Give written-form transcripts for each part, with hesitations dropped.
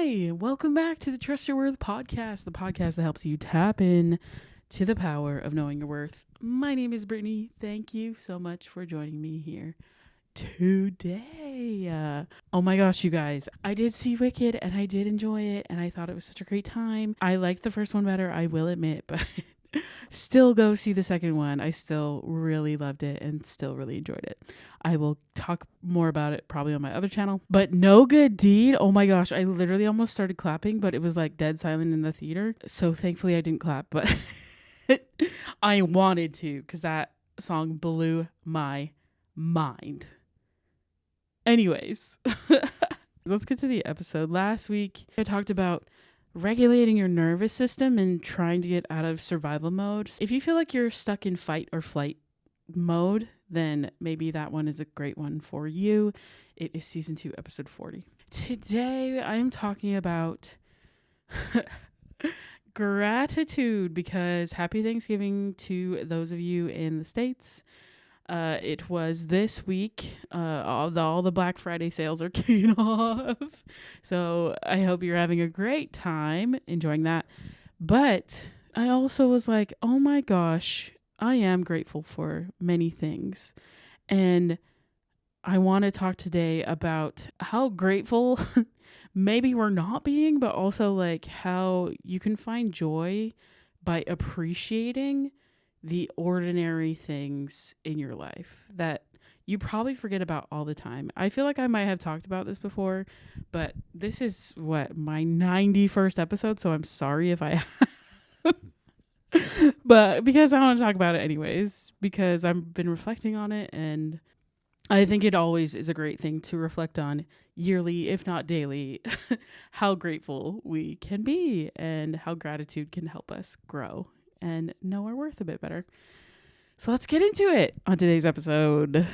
Hi, welcome back to the Trust Your Worth podcast, the podcast that helps you tap in to the power of knowing your worth. My name is Brittany. Thank you so much for joining me here today. Oh my gosh, you guys, I did see Wicked and I did enjoy it and I thought it was such a great time. I liked the first one better, I will admit, but still go see the second one. I still really loved it and still really enjoyed it. I will talk more about it probably on my other channel. But No Good Deed, oh my gosh, I literally almost started clapping, but it was like dead silent in the theater. So thankfully I didn't clap, but I wanted to because that song blew my mind. Anyways, let's get to the episode. Last week, I talked about regulating your nervous system and trying to get out of survival mode. If you feel like you're stuck in fight or flight mode, then maybe that one is a great one for you. It is season 2, episode 40. Today, I'm talking about gratitude because happy Thanksgiving to those of you in the States. It was this week. All the Black Friday sales are kicking off. So I hope you're having a great time enjoying that. But I also was like, oh my gosh, I am grateful for many things. And I want to talk today about how grateful maybe we're not being, but also like how you can find joy by appreciating the ordinary things in your life that you probably forget about all the time. I feel like I might have talked about this before, but this is my 91st episode, so I'm sorry if I have. But because I want to talk about it anyways, because I've been reflecting on it, and I think it always is a great thing to reflect on yearly, if not daily, how grateful we can be and how gratitude can help us grow and know our worth a bit better. So let's get into it on today's episode.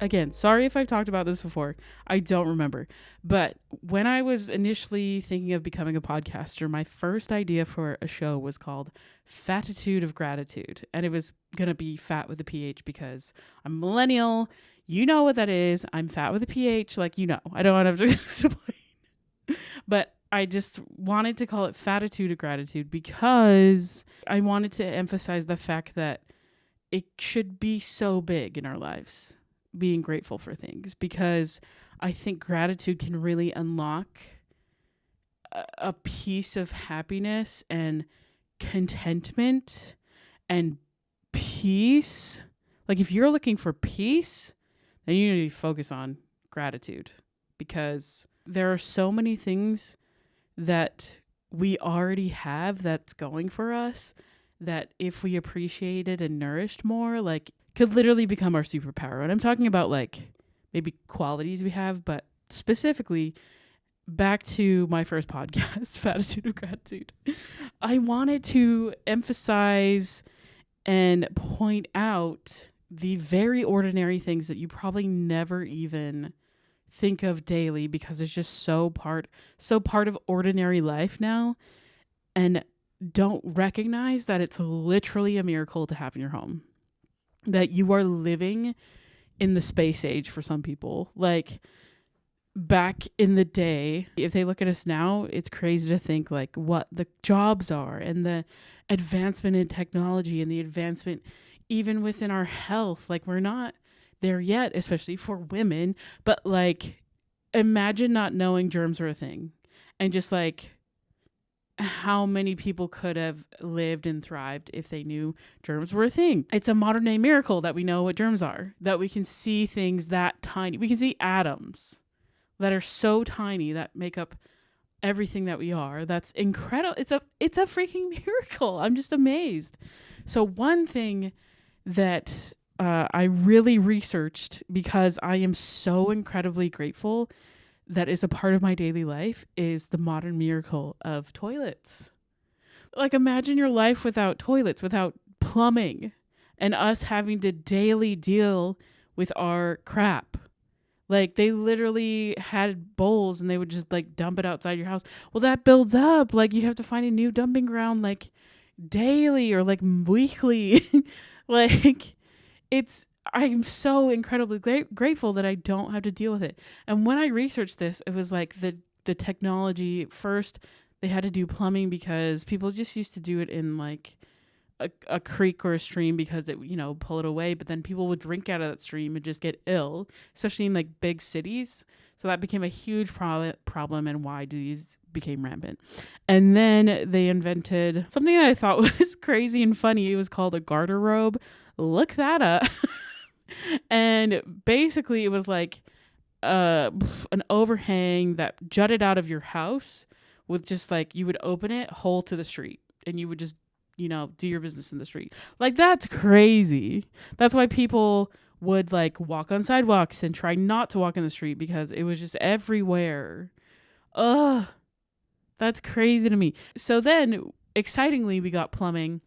Again, sorry if I've talked about this before. I don't remember. But when I was initially thinking of becoming a podcaster, my first idea for a show was called Fatitude of Gratitude. And it was going to be fat with a PH because I'm millennial. You know what that is. I'm fat with a PH. Like, you know, I don't have to explain. But I just wanted to call it Fatitude of Gratitude because I wanted to emphasize the fact that it should be so big in our lives, being grateful for things, because I think gratitude can really unlock a piece of happiness and contentment and peace. Like if you're looking for peace, then you need to focus on gratitude, because there are so many things that we already have that's going for us that if we appreciated and nourished more, like could literally become our superpower. And I'm talking about like maybe qualities we have, but specifically back to my first podcast, Fatitude of Gratitude. I wanted to emphasize and point out the very ordinary things that you probably never even think of daily because it's just so part of ordinary life now, and don't recognize that it's literally a miracle to have in your home. That you are living in the space age for some people. Like back in the day, if they look at us now, it's crazy to think like what the jobs are and the advancement in technology and the advancement even within our health. Like we're not there yet, especially for women. But like imagine not knowing germs are a thing and just like how many people could have lived and thrived if they knew germs were a thing. It's a modern day miracle that we know what germs are, that we can see things that tiny. We can see atoms that are so tiny that make up everything that we are. That's incredible. It's a freaking miracle. I'm just amazed. So one thing that I really researched, because I am so incredibly grateful that is a part of my daily life, is the modern miracle of toilets. Like imagine your life without toilets, without plumbing, and us having to daily deal with our crap. Like they literally had bowls and they would just like dump it outside your house. Well, that builds up. Like you have to find a new dumping ground like daily or like weekly. Like it's I'm so incredibly grateful that I don't have to deal with it. And when I researched this, it was like the technology first. They had to do plumbing because people just used to do it in like a creek or a stream because it, you know, pull it away. But then people would drink out of that stream and just get ill, especially in like big cities. So that became a huge problem and why disease became rampant. And then they invented something that I thought was crazy and funny. It was called a garter robe. Look that up. And basically it was like an overhang that jutted out of your house with just like you would open it whole to the street and you would just, you know, do your business in the street. Like that's crazy. That's why people would like walk on sidewalks and try not to walk in the street because it was just everywhere. Ugh. That's crazy to me. So then excitingly we got plumbing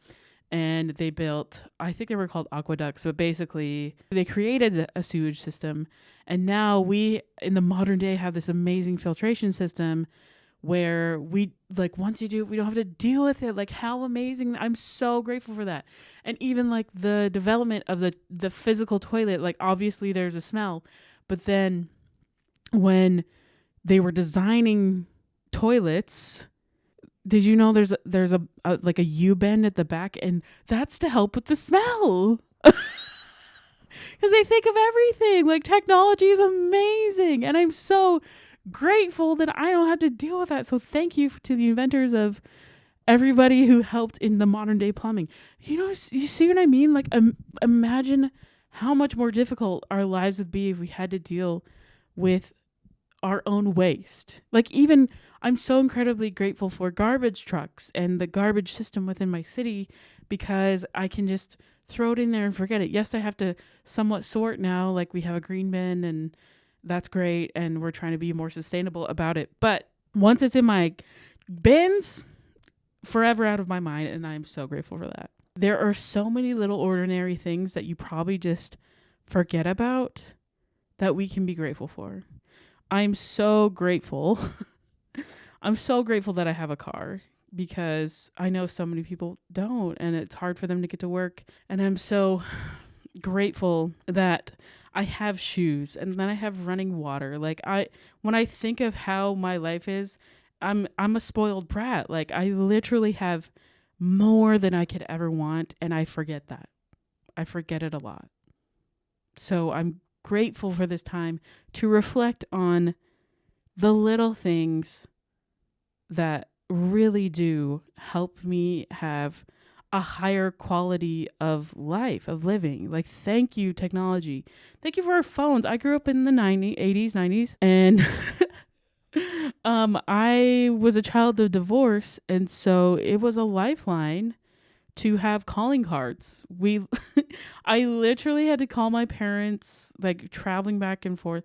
and they built, I think they were called aqueducts, but basically they created a sewage system. And now we, in the modern day, have this amazing filtration system where we, like, once you do it, we don't have to deal with it. Like, how amazing. I'm so grateful for that. And even, like, the development of the physical toilet, like, obviously there's a smell. But then when they were designing toilets, did you know there's a like a U-bend at the back, and that's to help with the smell. Because they think of everything. Like technology is amazing, and I'm so grateful that I don't have to deal with that. So thank you to the inventors of everybody who helped in the modern day plumbing. You know, you see what I mean? Like imagine how much more difficult our lives would be if we had to deal with our own waste. Like even I'm so incredibly grateful for garbage trucks and the garbage system within my city because I can just throw it in there and forget it. Yes, I have to somewhat sort now. Like we have a green bin and that's great. And we're trying to be more sustainable about it. But once it's in my bins, forever out of my mind. And I'm so grateful for that. There are so many little ordinary things that you probably just forget about that we can be grateful for. I'm so grateful. I'm so grateful that I have a car because I know so many people don't and it's hard for them to get to work. And I'm so grateful that I have shoes and then I have running water. Like when I think of how my life is, I'm a spoiled brat. Like I literally have more than I could ever want and I forget that. I forget it a lot. So I'm grateful for this time to reflect on the little things that really do help me have a higher quality of life, of living. Like, thank you, technology. Thank you for our phones. I grew up in the 80s, 90s, and I was a child of divorce, and so it was a lifeline to have calling cards. I literally had to call my parents, like traveling back and forth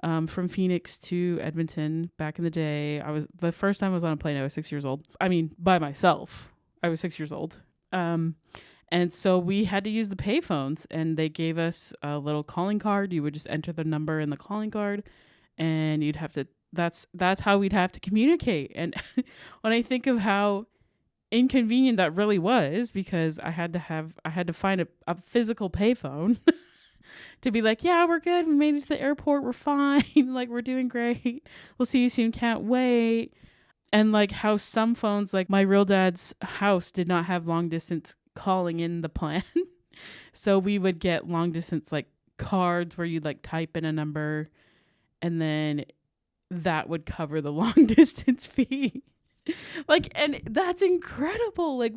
from Phoenix to Edmonton back in the day. The first time I was on a plane, I was 6 years old. I mean, by myself. I was 6 years old. And so we had to use the payphones, and they gave us a little calling card. You would just enter the number in the calling card, and you'd have to. That's how we'd have to communicate. And when I think of how inconvenient that really was, because I had to find a physical payphone to be like, yeah, we're good. We made it to the airport. We're fine. Like, we're doing great. We'll see you soon. Can't wait. And like how some phones, like my real dad's house did not have long distance calling in the plan. So we would get long distance like cards where you'd like type in a number and then that would cover the long distance fee. Like, and that's incredible. Like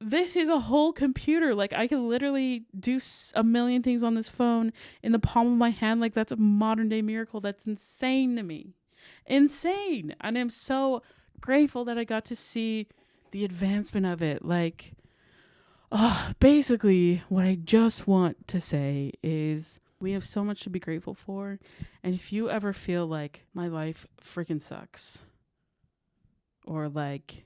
this is a whole computer. Like I can literally do a million things on this phone in the palm of my hand. Like that's a modern day miracle. That's insane to me. Insane. And I'm so grateful that I got to see the advancement of it. Like, basically what I just want to say is we have so much to be grateful for. And if you ever feel like my life freaking sucks, or like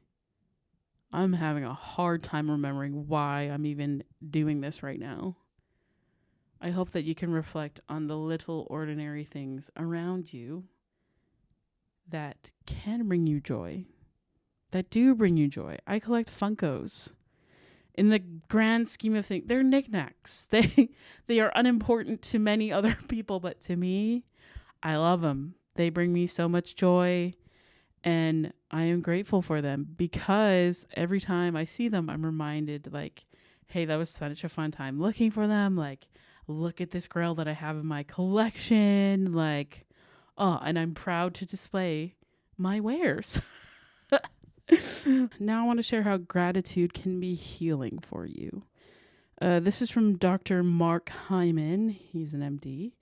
I'm having a hard time remembering why I'm even doing this right now, I hope that you can reflect on the little ordinary things around you that can bring you joy, that do bring you joy. I collect Funkos. In the grand scheme of things, they're knickknacks. They are unimportant to many other people, but to me, I love them. They bring me so much joy, and I am grateful for them because every time I see them, I'm reminded, like, hey, that was such a fun time looking for them. Like, look at this grill that I have in my collection. Like, oh, and I'm proud to display my wares. Now I want to share how gratitude can be healing for you. This is from Dr. Mark Hyman. He's an MD.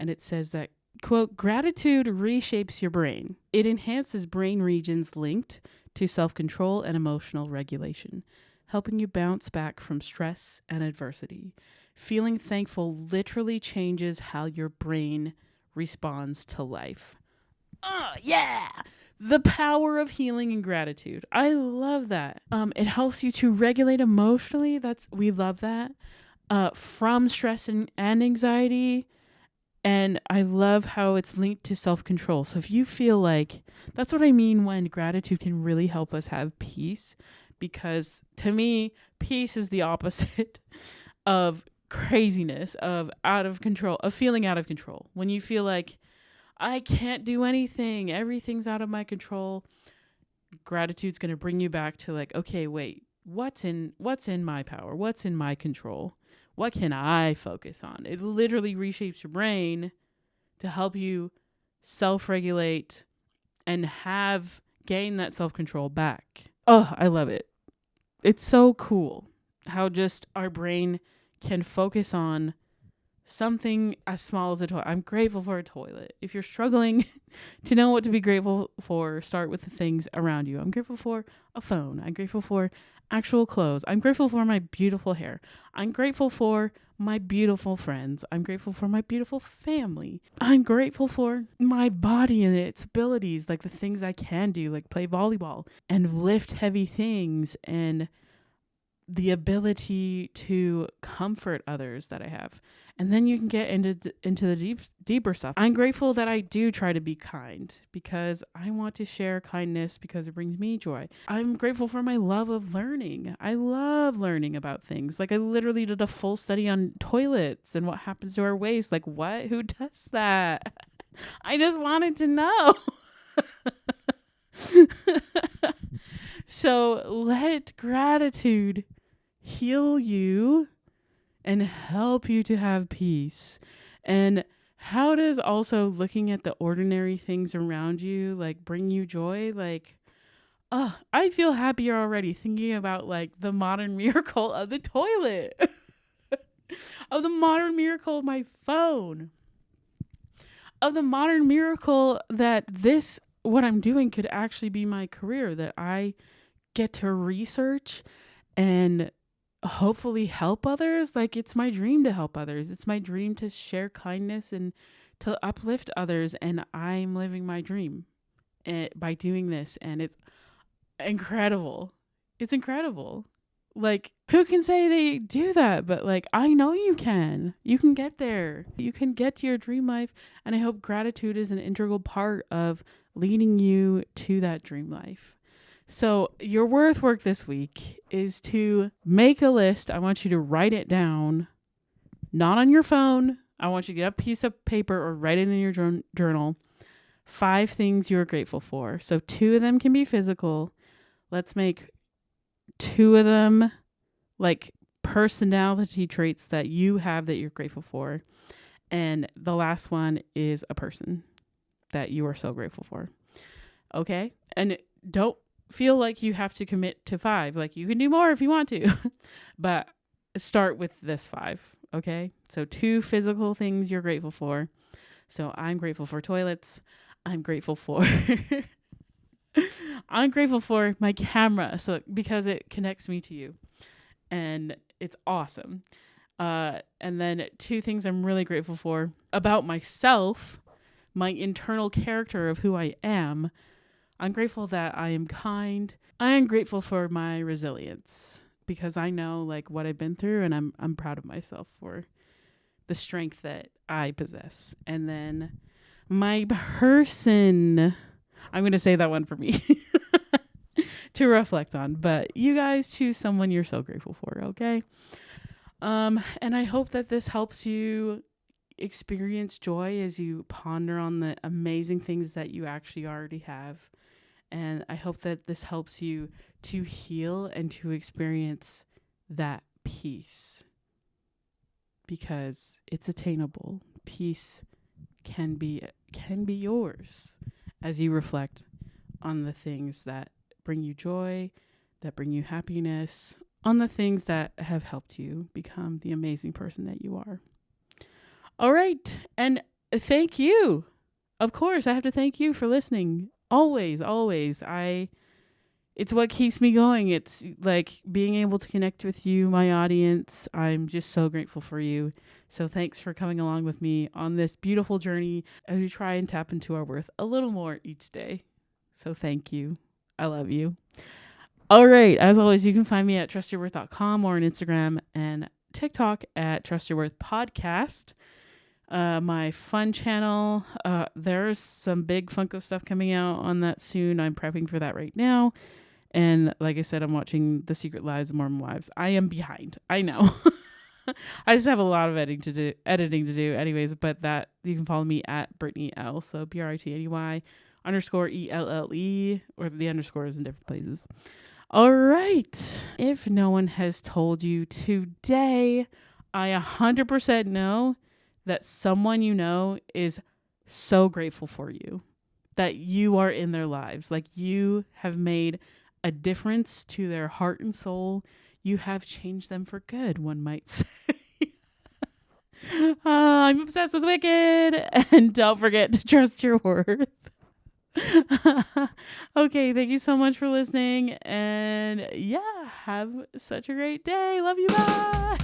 And it says that, quote, gratitude reshapes your brain. It enhances brain regions linked to self-control and emotional regulation, helping you bounce back from stress and adversity. Feeling thankful literally changes how your brain responds to life. Oh, yeah! The power of healing and gratitude. I love that. It helps you to regulate emotionally. We love that. From stress and anxiety. And I love how it's linked to self-control. So if you feel like, that's what I mean when gratitude can really help us have peace. Because to me, peace is the opposite of craziness, of out of control, of feeling out of control. When you feel like, I can't do anything, everything's out of my control, gratitude's going to bring you back to like, okay, wait, what's in my power? What's in my control? What can I focus on? It literally reshapes your brain to help you self-regulate and gain that self-control back. Oh, I love it. It's so cool how just our brain can focus on something as small as a toilet. I'm grateful for a toilet. If you're struggling to know what to be grateful for, start with the things around you. I'm grateful for a phone. I'm grateful for actual clothes. I'm grateful for my beautiful hair. I'm grateful for my beautiful friends. I'm grateful for my beautiful family. I'm grateful for my body and its abilities, like the things I can do, like play volleyball and lift heavy things, and the ability to comfort others that I have. And then you can get into the deeper stuff. I'm grateful that I do try to be kind because I want to share kindness because it brings me joy. I'm grateful for my love of learning. I love learning about things. Like I literally did a full study on toilets and what happens to our waste. Like what? Who does that? I just wanted to know. So let gratitude heal you and help you to have peace. And how does also looking at the ordinary things around you like bring you joy? Like, oh, I feel happier already thinking about like the modern miracle of the toilet, of the modern miracle of my phone, of the modern miracle that what I'm doing could actually be my career, that I get to research and hopefully help others. Like it's my dream to help others. It's my dream to share kindness and to uplift others. And I'm living my dream by doing this. And it's incredible. It's incredible. Like who can say they do that? But like, I know you can get there. You can get to your dream life. And I hope gratitude is an integral part of leading you to that dream life. So your work this week is to make a list. I want you to write it down, not on your phone. I want you to get a piece of paper or write it in your journal. 5 things you're grateful for. So 2 of them can be physical. Let's make 2 of them like personality traits that you have that you're grateful for. And the last one is a person that you are so grateful for. Okay? And don't feel like you have to commit to 5. Like you can do more if you want to, but start with this 5. Okay. So 2 physical things you're grateful for. So I'm grateful for toilets. I'm grateful for, I'm grateful for my camera. So because it connects me to you and it's awesome. And then 2 things I'm really grateful for about myself, my internal character of who I am. I'm grateful that I am kind. I am grateful for my resilience because I know like what I've been through, and I'm proud of myself for the strength that I possess. And then my person, I'm going to say that one for me to reflect on, but you guys choose someone you're so grateful for. Okay. And I hope that this helps you experience joy as you ponder on the amazing things that you actually already have. And I hope that this helps you to heal and to experience that peace, because it's attainable. Peace can be yours as you reflect on the things that bring you joy, that bring you happiness, on the things that have helped you become the amazing person that you are. All right. And thank you. Of course, I have to thank you for listening. Always. It's what keeps me going. It's like being able to connect with you, my audience. I'm just so grateful for you. So thanks for coming along with me on this beautiful journey as we try and tap into our worth a little more each day. So thank you. I love you. All right. As always, you can find me at trustyourworth.com or on Instagram and TikTok at Trust Your Worth Podcast. My fun channel, there's some big Funko stuff coming out on that soon. I'm prepping for that right now. And like I said, I'm watching The Secret Lives of Mormon Wives. I am behind. I know. I just have a lot of editing to do anyways, but that you can follow me at Brittany L. So BRITNY_ELLE, or the underscore is in different places. All right. If no one has told you today, I 100% know that someone you know is so grateful for you, that you are in their lives. Like, you have made a difference to their heart and soul. You have changed them for good, one might say. I'm obsessed with Wicked, and don't forget to trust your worth. Okay, thank you so much for listening, and yeah, have such a great day. Love you. Bye.